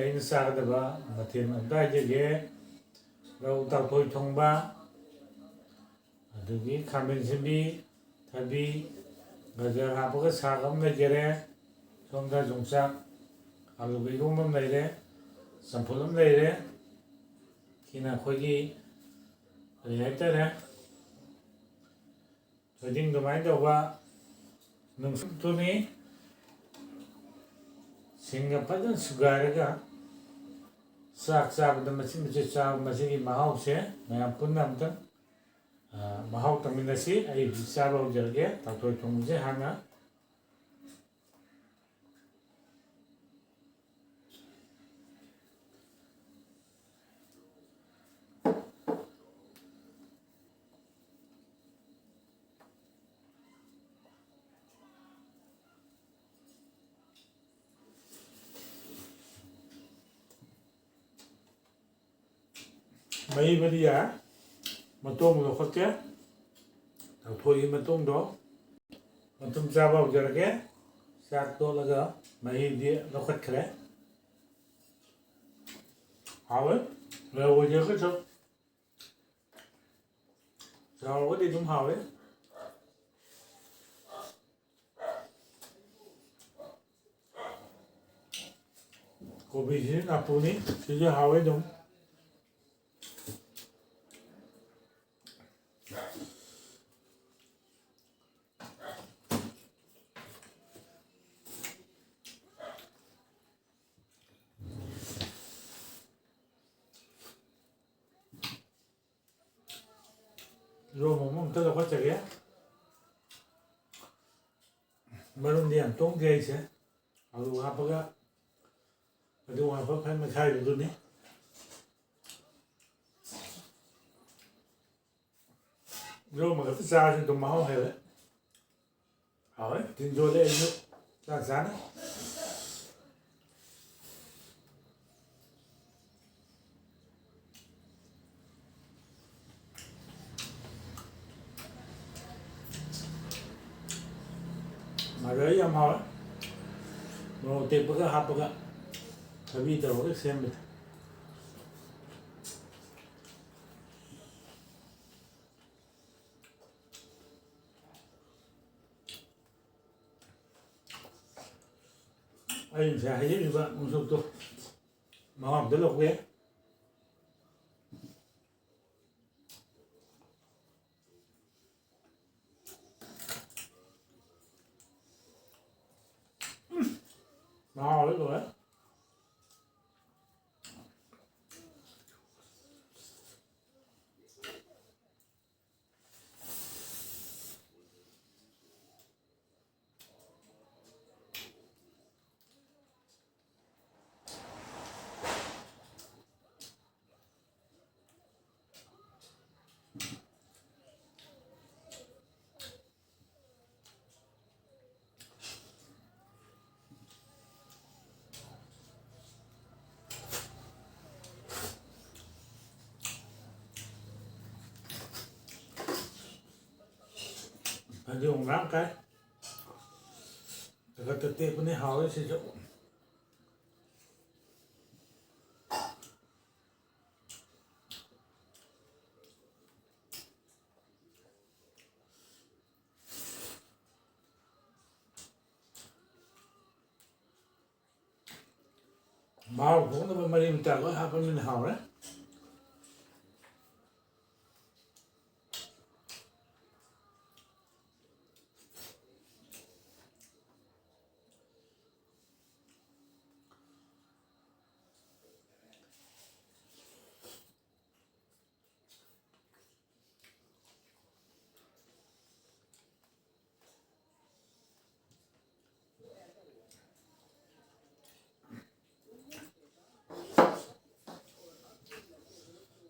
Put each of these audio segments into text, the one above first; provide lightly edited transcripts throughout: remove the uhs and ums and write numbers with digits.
ꯑꯩꯅ ꯆꯥꯒꯗꯕ ꯃꯊꯦꯜ ꯑꯝꯇ ꯍꯥꯏꯖꯒꯦ. ꯔꯧ ꯇꯥꯎꯊꯣꯏ ꯊꯣꯡꯕ, ꯑꯗꯒꯤ ꯈꯥꯃꯦꯟ ꯑꯁꯤꯟꯕꯤ, ꯊꯕꯤ, ꯒꯖꯔ ꯍꯥꯞꯄꯒ ꯁꯥꯛ ꯑꯃ ꯂꯩꯖꯔꯦ. ꯁꯣꯝꯗ ꯌꯣꯡꯆꯥꯛ ꯑꯂꯨꯒ ꯏꯔꯣꯝꯕ ꯑꯃ ꯂꯩꯔꯦ. ꯆꯝꯐꯨꯠ ꯑꯃ ꯂꯩꯔꯦ. ꯁꯤꯅ ꯑꯩꯈꯣꯏꯒꯤ ꯀꯔꯤ ꯍꯥꯏꯇꯥꯔꯦ, ꯊꯣꯏꯗꯤꯡ ꯑꯗꯨꯃꯥꯏꯅ ꯇꯧꯕ ꯅꯨꯡꯁꯨꯛꯇꯨꯅꯤ. ꯁꯤꯡꯒ ꯐꯖꯅ ꯁꯨꯒꯥꯏꯔꯒ ꯆꯥꯛ ꯆꯥꯕꯗ ꯃꯆꯤꯠ ꯃꯆꯤꯠ ꯆꯥꯕ, ꯃꯁꯤꯒꯤ ꯃꯍꯥꯎꯁꯦ ꯃꯌꯥꯝ ꯄꯨꯟꯅ ꯑꯝꯇꯪ ꯃꯍꯥꯎ ꯇꯝꯃꯤꯟꯅꯁꯤ. ꯑꯩ ꯍꯧꯖꯤꯛ ꯆꯥꯕ ꯍꯧꯖꯔꯒꯦ. ꯇꯥꯎꯊꯣꯏ ꯊꯣꯡꯕꯁꯦ ꯍꯥꯟꯅ ꯃꯍꯤ ꯌꯥꯏ. ꯃꯇꯣꯡ ꯂꯧꯈꯠꯀꯦ. ꯇꯥꯎꯊꯣꯏꯒꯤ ꯃꯇꯣꯡꯗꯣ ꯃꯇꯨꯝ ꯆꯥꯕ ꯍꯧꯖꯔꯒꯦ. ꯆꯥꯛ ꯇꯣꯠꯂꯒ ꯃꯍꯤꯗꯤ ꯂꯧꯈꯠꯈ꯭ꯔꯦ. ꯍꯥꯎꯋꯦ. ꯔꯧ ꯑꯣꯏꯖꯔꯒꯁꯨ ꯆꯥꯎꯔꯒꯗꯤ ꯑꯗꯨꯝ ꯍꯥꯎꯋꯦ. ꯀꯣꯕꯤꯁꯤꯁꯨ ꯅꯥꯄꯨꯅꯤ, ꯁꯤꯁꯨ ꯍꯥꯎꯋꯦ ꯑꯗꯨꯝ. ꯏꯔꯣꯝꯕ ꯑꯝꯇ ꯂꯧꯈꯠꯆꯒꯦ. ꯃꯔꯨꯝꯗꯤ ꯌꯥꯝ ꯇꯣꯡꯗꯦ ꯑꯩꯁꯦ. ꯑꯂꯨ ꯍꯥꯞꯄꯒ ꯑꯗꯨ ꯍꯥꯞꯄ ꯐꯖꯅ ꯃꯦꯠꯈꯥꯏꯕꯗꯨꯅꯤ. ꯏꯔꯣꯝꯕ ꯈꯛꯇ ꯆꯥꯔꯁꯨ ꯑꯗꯨꯝ ꯃꯍꯥꯎ ꯍꯦꯜꯂꯦ. ꯍꯥꯎꯋꯦ. ꯇꯤꯟꯖꯣꯜꯂꯦ ꯑꯩꯁꯨ ꯆꯥꯛ ꯆꯥꯅ. ꯃꯔꯣꯏ ꯌꯥꯝ ꯍꯥꯎꯋꯦ. ꯃꯣꯔꯣꯛ ꯑꯇꯦꯛꯄꯒ ꯍꯥꯞꯄꯒ ꯊꯕꯤ ꯇꯧꯔꯒ ꯁꯦꯝꯕꯗ. ꯑꯩ ꯉꯁꯥꯏ ꯍꯩꯖꯤꯜꯂꯤꯕ ꯅꯨꯡꯁꯨꯛꯇꯣ ꯃꯍꯥꯎ ꯑꯝꯇ ꯂꯧꯒꯦ. ꯃꯍꯥꯎ ꯂꯣꯏꯔꯦ. ꯐꯗꯤꯒꯣꯝ ꯃꯔꯥꯡ ꯀꯥꯏ. ꯇꯒꯠ ꯇꯦꯛꯄꯅꯤ, ꯍꯥꯎꯋꯦ ꯁꯤꯁꯨ. ꯃꯍꯥꯎ ꯊꯣꯛꯅꯕ ꯃꯔꯤ ꯃꯇꯥ ꯂꯣꯏ ꯍꯥꯞꯄꯅꯤꯅ ꯍꯥꯎꯔꯦ.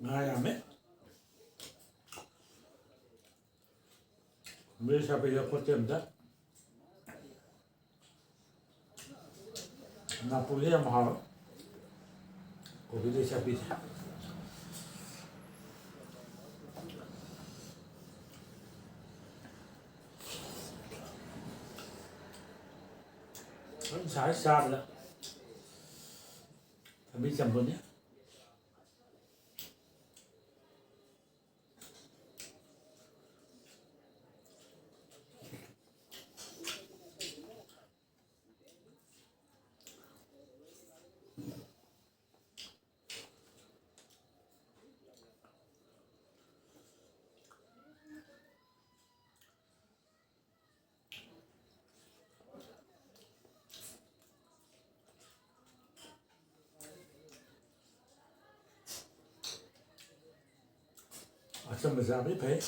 ꯉꯥ ꯌꯥꯝꯃꯦ. ꯃꯤꯔꯆ ꯍꯥꯞꯄ ꯌꯥꯄꯣꯠꯇꯦ ꯑꯝꯇ. ꯅꯥꯄꯨꯁꯦ ꯌꯥꯝ ꯍꯥꯎꯋꯦ. ꯀꯣꯕꯤ ꯆꯥꯄꯤꯁꯦ. ꯁꯥꯏ ꯆꯥꯕꯗ थबी चंपल nhé. Açım zabi pey.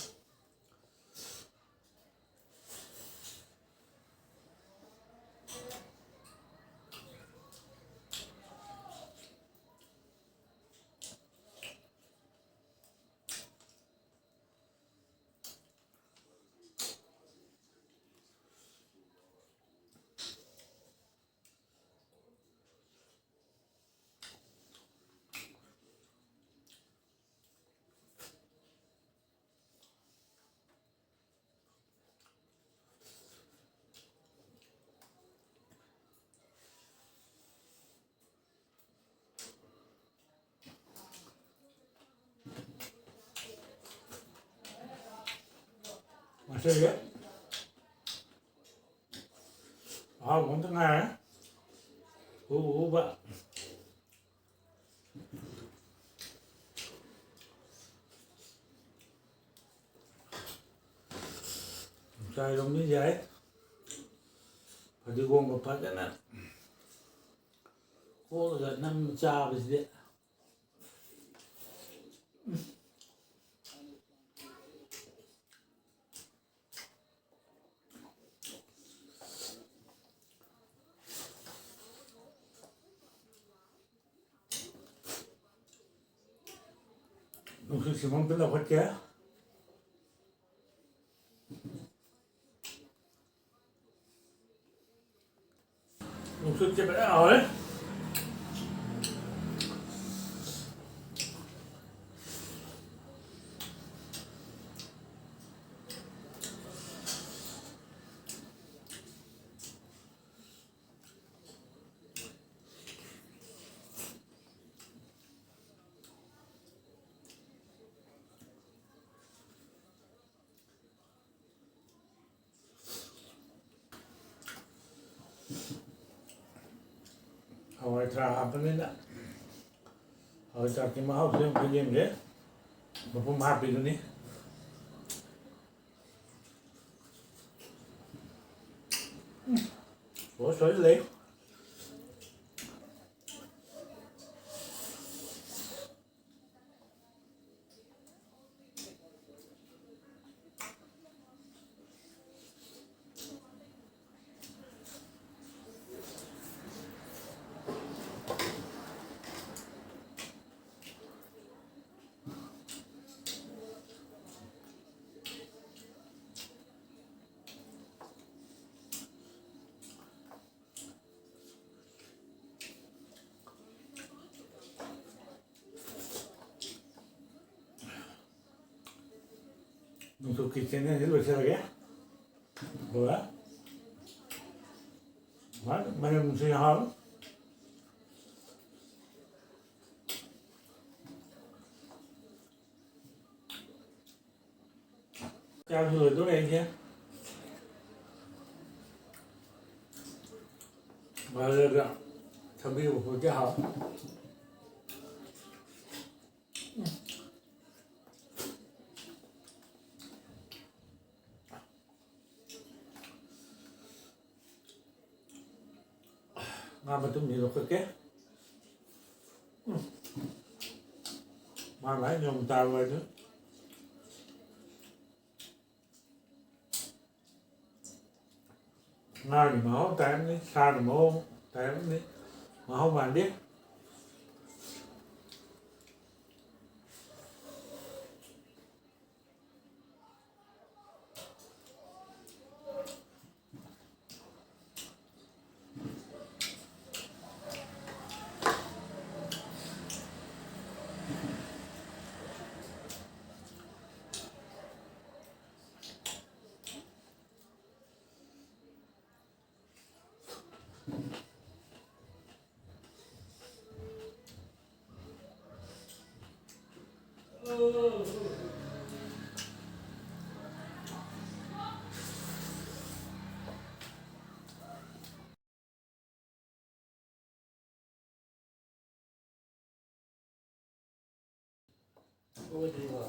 Masih ya? Ah, muốn thứ hai á. Bạn. Chai giống như vậy. Phải đi gom một phát cái này. Cô là năm cha về gì. Nungsu simang tu dapat ke? Nungsu cepat awal. Awal terang apa ni nak? Awal terang kemah house yang punya dia. Bapa mahap itu ni. Oh, sorry leh. Untuk kitchen ni lu macam lagi? Boleh? Mana mesti hal? Cao người tối nay chứ? Mà được thằng biêu của cái hậu. Mà tôi nhìn được cái mà lại nhồng tàu vậy nữa. Ngay thì máu tém đi, xa thì máu tém đi, mà không bạn biết. ꯑꯣꯏꯗ꯭ꯔꯤꯕ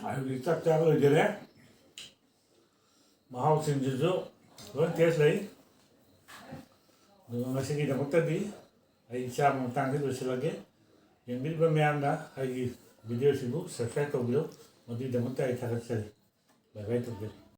ꯑꯩꯈꯣꯏꯒꯤ ꯆꯥꯛ ꯆꯥꯕ ꯂꯣꯏꯖꯔꯦ ꯃꯍꯥꯎꯁꯤꯡꯁꯤꯁꯨ ꯂꯣꯏ test ꯂꯩ ꯑꯗꯨꯒ ꯉꯁꯤꯒꯤꯗꯃꯛꯇꯗꯤ ꯑꯩ ꯆꯥꯕ ꯃꯇꯥꯡꯗ ꯂꯣꯏꯁꯤꯜꯂꯒꯦ ꯌꯦꯡꯕꯤꯔꯤꯕ ꯃꯌꯥꯝꯅ ꯑꯩꯒꯤ ꯚꯤꯗꯤꯑꯣꯁꯤꯕꯨ ꯁꯕꯁꯀ꯭ꯔꯥꯏꯕ ꯇꯧꯕꯤꯌꯨ ꯃꯗꯨꯒꯤꯗꯃꯛꯇ ꯑꯩ ꯊꯥꯒꯠꯆꯔꯤ ꯕꯥꯏ ꯕꯥꯏ ꯇꯧꯖꯔꯤ